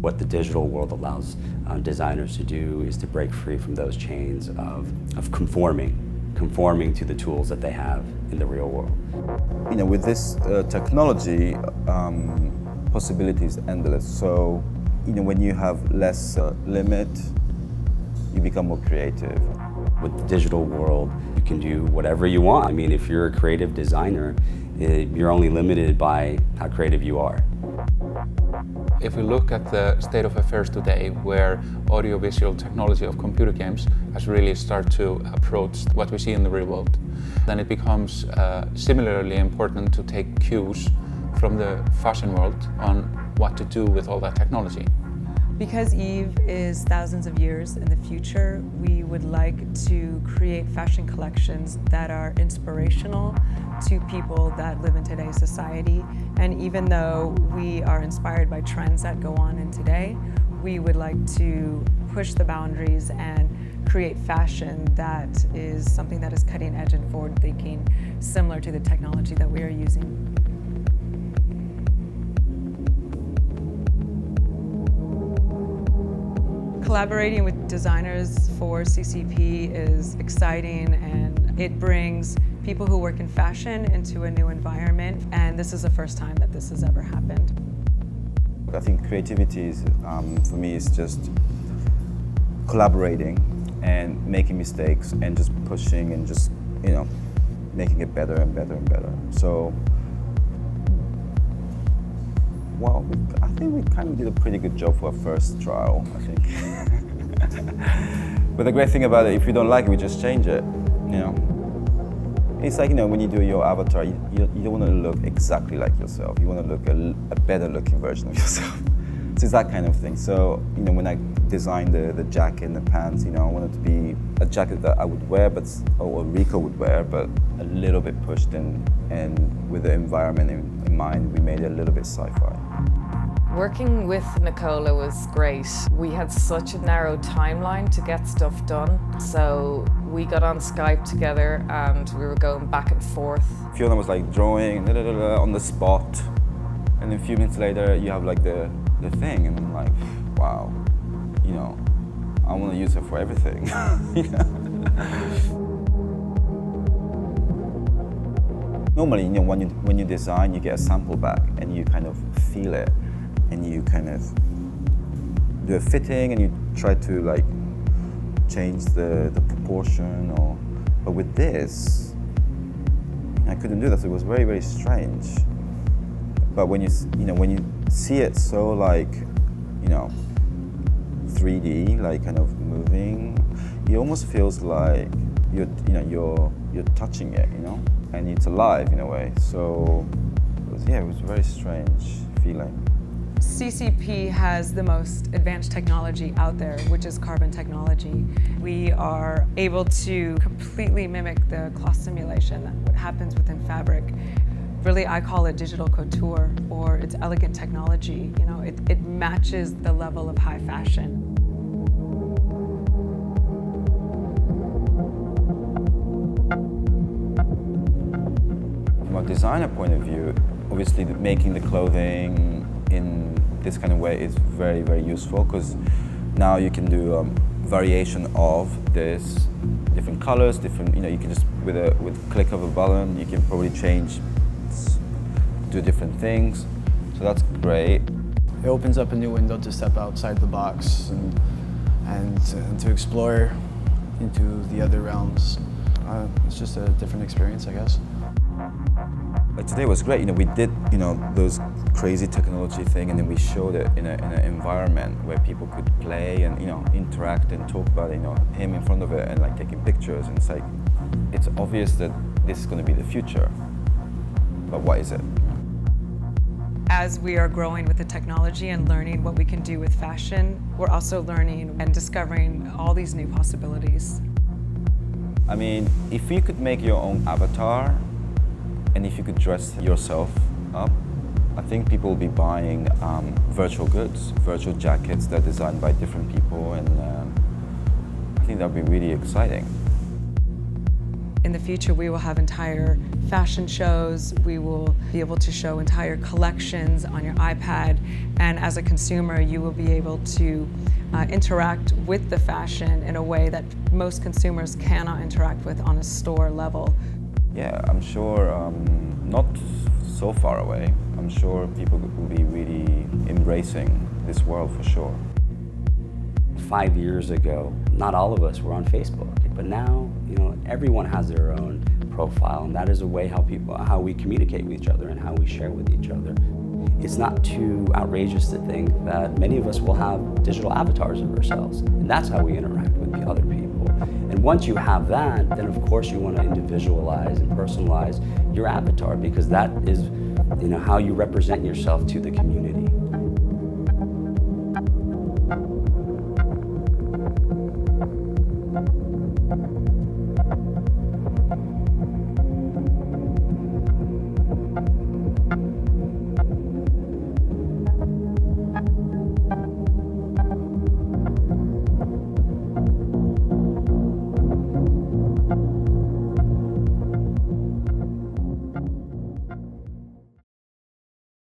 What the digital world allows designers to do is to break free from those chains of conforming to the tools that they have in the real world. You know, with this technology, possibilities endless. So, you know, when you have less limit, you become more creative. With the digital world, you can do whatever you want. I mean, if you're a creative designer, you're only limited by how creative you are. If we look at the state of affairs today, where audiovisual technology of computer games has really started to approach what we see in the real world, then it becomes similarly important to take cues from the fashion world on what to do with all that technology. Because Eve is thousands of years in the future, we would like to create fashion collections that are inspirational to people that live in today's society. And even though we are inspired by trends that go on in today, we would like to push the boundaries and create fashion that is something that is cutting edge and forward thinking, similar to the technology that we are using. Collaborating with designers for CCP is exciting, and it brings people who work in fashion into a new environment, and this is the first time that this has ever happened. I think creativity is, for me, is just collaborating and making mistakes and just pushing and just, you know, making it better and better and better. So, well, I think we kind of did a pretty good job for our first trial, I think. But the great thing about it, if you don't like it, we just change it, you know. It's like, you know, when you do your avatar, you don't want to look exactly like yourself. You want to look a better looking version of yourself. So it's that kind of thing. So, you know, when I designed the jacket and the pants, you know, I wanted to be a jacket that I would wear, or Rico would wear, but a little bit pushed in, and with the environment in mind, we made it a little bit sci-fi. Working with Nicola was great. We had such a narrow timeline to get stuff done, so we got on Skype together and we were going back and forth. Fiona was like drawing on the spot, and then a few minutes later you have like the thing, and I'm like, wow, you know, I want to use her for everything. You know? Normally, you know, when you design, you get a sample back and you kind of feel it, and you kind of do a fitting and you try to like change the proportion, but with this, I couldn't do that. So it was very, very strange. But when you see it so like, you know, 3D, like kind of moving, it almost feels like you're touching it, you know, and it's alive in a way. So it was a very strange feeling. CCP has the most advanced technology out there, which is carbon technology. We are able to completely mimic the cloth simulation that happens within fabric. Really, I call it digital couture, or it's elegant technology. You know, it matches the level of high fashion. From a designer point of view, obviously making the clothing in this kind of way is very, very useful, because now you can do variation of this, different colors, different, you know, you can just, with a click of a button, you can probably change, do different things. So that's great. It opens up a new window to step outside the box and to explore into the other realms. It's just a different experience, I guess. Like today was great. You know, we did, you know, those crazy technology thing, and then we showed it in an environment where people could play and, you know, interact and talk about, you know, him in front of it and like taking pictures. And it's like, it's obvious that this is going to be the future, but what is it? As we are growing with the technology and learning what we can do with fashion, we're also learning and discovering all these new possibilities. I mean, if you could make your own avatar, and if you could dress yourself up, I think people will be buying virtual goods, virtual jackets that are designed by different people, and I think that would be really exciting. In the future, we will have entire fashion shows. We will be able to show entire collections on your iPad. And as a consumer, you will be able to interact with the fashion in a way that most consumers cannot interact with on a store level. Yeah, I'm sure not so far away. I'm sure people will be really embracing this world for sure. 5 years ago, not all of us were on Facebook, but now, everyone has their own profile, and that is a way how we communicate with each other and how we share with each other. It's not too outrageous to think that many of us will have digital avatars of ourselves, and that's how we interact with the other people. And once you have that, then of course you want to individualize and personalize your avatar, because that is how you represent yourself to the community.